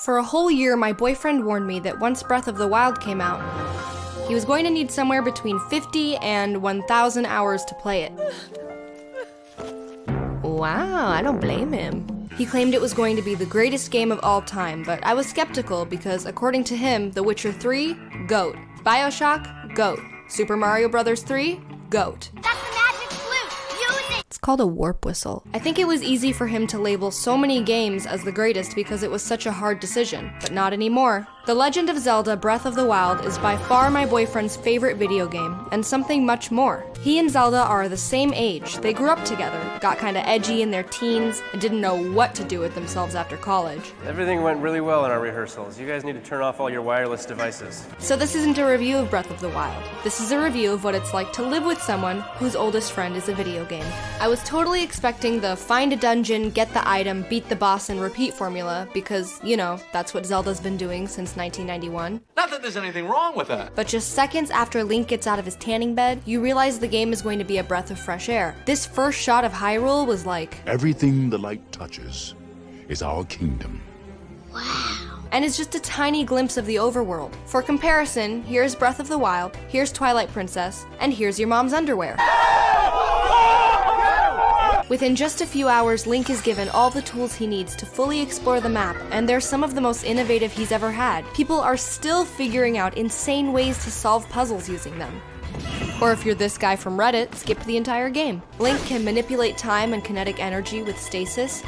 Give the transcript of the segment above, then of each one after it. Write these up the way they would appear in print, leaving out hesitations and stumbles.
For a whole year, my boyfriend warned me that once Breath of the Wild came out, he was going to need somewhere between 50 and 1,000 hours to play it. Wow, I don't blame him. He claimed it was going to be the greatest game of all time, but I was skeptical because, according to him, The Witcher 3, GOAT. BioShock, GOAT. Super Mario Bros. 3, GOAT. That's the magic flute! Use it! It's called a warp whistle. I think it was easy for him to label so many games as the greatest because it was such a hard decision, but not anymore. The Legend of Zelda Breath of the Wild is by far my boyfriend's favorite video game, and something much more. He and Zelda are the same age, they grew up together, got kinda edgy in their teens, and didn't know what to do with themselves after college. Everything went really well in our rehearsals. You guys need to turn off all your wireless devices. So this isn't a review of Breath of the Wild. This is a review of what it's like to live with someone whose oldest friend is a video game. I was totally expecting the find a dungeon, get the item, beat the boss, and repeat formula, because, you know, that's what Zelda's been doing since 1991. Not that there's anything wrong with that. But just seconds after Link gets out of his tanning bed, you realize the game is going to be a breath of fresh air. This first shot of Hyrule was like, everything the light touches is our kingdom. and it's just a tiny glimpse of the overworld. For comparison, here's Breath of the Wild, here's Twilight Princess, and here's your mom's underwear. Within just a few hours, Link is given all the tools he needs to fully explore the map, and they're some of the most innovative he's ever had. People are still figuring out insane ways to solve puzzles using them. Or if you're this guy from Reddit, skip the entire game. Link can manipulate time and kinetic energy with stasis,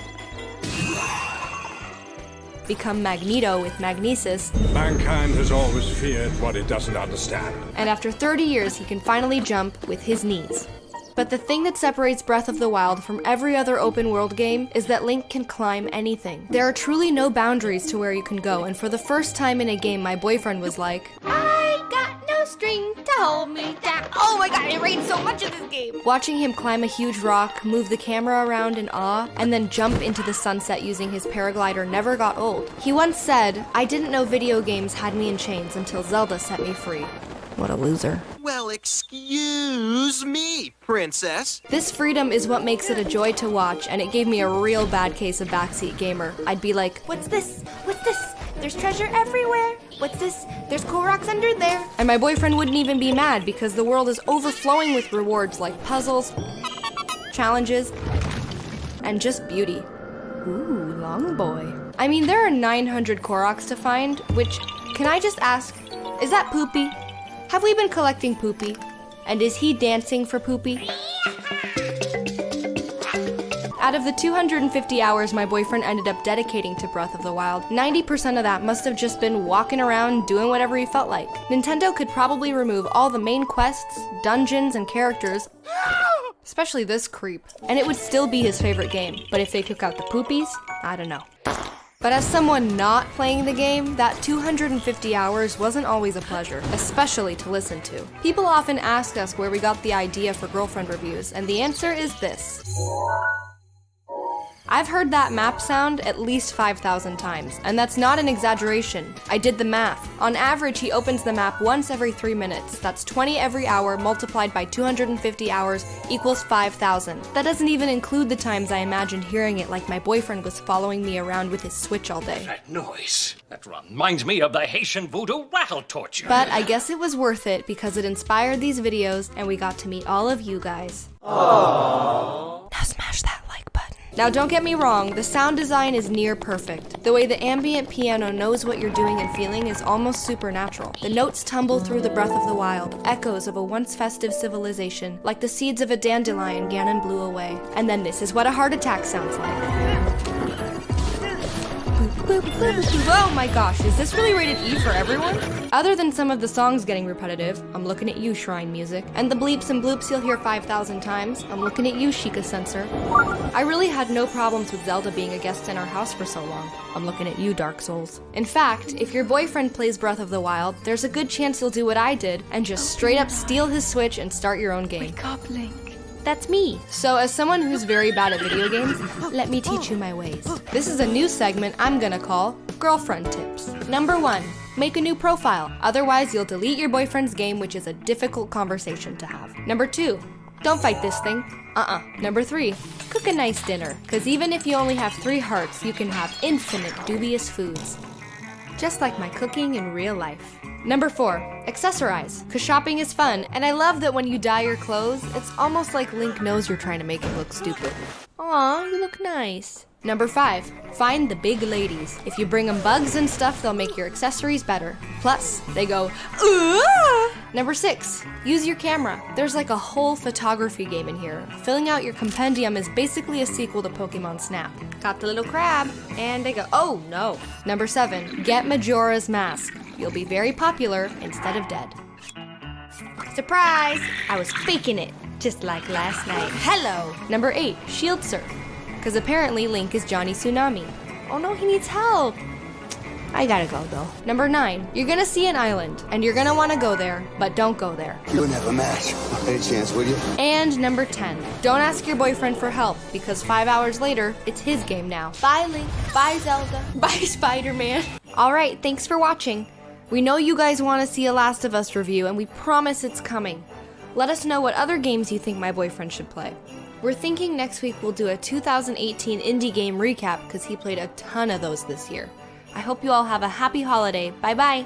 become Magneto with magnesis, Mankind has always feared what it doesn't understand. and after 30 years he can finally jump with his knees. But the thing that separates Breath of the Wild from every other open world game is that Link can climb anything. There are truly no boundaries to where you can go, and for the first time in a game, my boyfriend was like, I got no string to hold me down. Oh my god, it rained so much in this game. Watching him climb a huge rock, move the camera around in awe, and then jump into the sunset using his paraglider never got old. He once said, I didn't know video games had me in chains until Zelda set me free. What a loser. Well, excuse me, princess. This freedom is what makes it a joy to watch, and it gave me a real bad case of backseat gamer. I'd be like, what's this? What's this? There's treasure everywhere. What's this? There's cool rocks under there. And my boyfriend wouldn't even be mad because the world is overflowing with rewards like puzzles, challenges, and just beauty. Ooh, long boy. I mean, there are 900 Koroks to find, which, can I just ask, is that Poopy? Have we been collecting Poopy? And is he dancing for Poopy? Out of the 250 hours my boyfriend ended up dedicating to Breath of the Wild, 90% of that must have just been walking around doing whatever he felt like. Nintendo could probably remove all the main quests, dungeons, and characters, especially this creep, and it would still be his favorite game. But if they took out the poopies, I don't know. But as someone not playing the game, that 250 hours wasn't always a pleasure, especially to listen to. People often ask us where we got the idea for girlfriend reviews, and the answer is this. I've heard that map sound at least 5,000 times, and that's not an exaggeration. I did the math. On average, he opens the map once every 3 minutes. That's 20 every hour multiplied by 250 hours equals 5,000. That doesn't even include the times I imagined hearing it like my boyfriend was following me around with his Switch all day. That noise. That reminds me of the Haitian voodoo rattle torture. But I guess it was worth it because it inspired these videos and we got to meet all of you guys. Aww. Now smash that like button. Now don't get me wrong, the sound design is near perfect. The way the ambient piano knows what you're doing and feeling is almost supernatural. The notes tumble through the Breath of the Wild, echoes of a once festive civilization, like the seeds of a dandelion Ganon blew away. And then this is what a heart attack sounds like. Oh my gosh, is this really rated E for everyone? Other than some of the songs getting repetitive, I'm looking at you, Shrine Music, and the bleeps and bloops you'll hear 5,000 times, I'm looking at you, Sheikah Censor. I really had no problems with Zelda being a guest in our house for so long. I'm looking at you, Dark Souls. In fact, if your boyfriend plays Breath of the Wild, there's a good chance you'll do what I did and just straight up steal his Switch and start your own game. Wake up, Link. That's me. So as someone who's very bad at video games, let me teach you my ways. This is a new segment I'm gonna call Girlfriend Tips. Number 1, make a new profile. Otherwise, you'll delete your boyfriend's game, which is a difficult conversation to have. Number 2, don't fight this thing. Number 3, cook a nice dinner. Cause even if you only have 3 hearts, you can have infinite dubious foods. just like my cooking in real life. Number 4, accessorize, cause shopping is fun, and I love that when you dye your clothes, it's almost like Link knows you're trying to make him look stupid. Aw, you look nice. Number 5, find the big ladies. If you bring them bugs and stuff, they'll make your accessories better. Plus, they go, ooh! Number 6, use your camera. There's like a whole photography game in here. Filling out your compendium is basically a sequel to Pokemon Snap. Got the little crab, and they go, oh no. Number 7, get Majora's Mask. You'll be very popular instead of dead. Surprise! I was faking it, just like last night. Hello! Number 8, shield surf. Because apparently Link is Johnny Tsunami. Oh no, he needs help! I gotta go though. Number 9, you're gonna see an island, and you're gonna wanna go there, but don't go there. You'll never match. Any chance, will you? And number 10, don't ask your boyfriend for help, because 5 hours later, it's his game now. Bye Link, bye Zelda, bye Spider-Man. Alright, thanks for watching. We know you guys want to see a Last of Us review, and we promise it's coming. Let us know what other games you think my boyfriend should play. We're thinking next week we'll do a 2018 indie game recap because he played a ton of those this year. I hope you all have a happy holiday. Bye bye!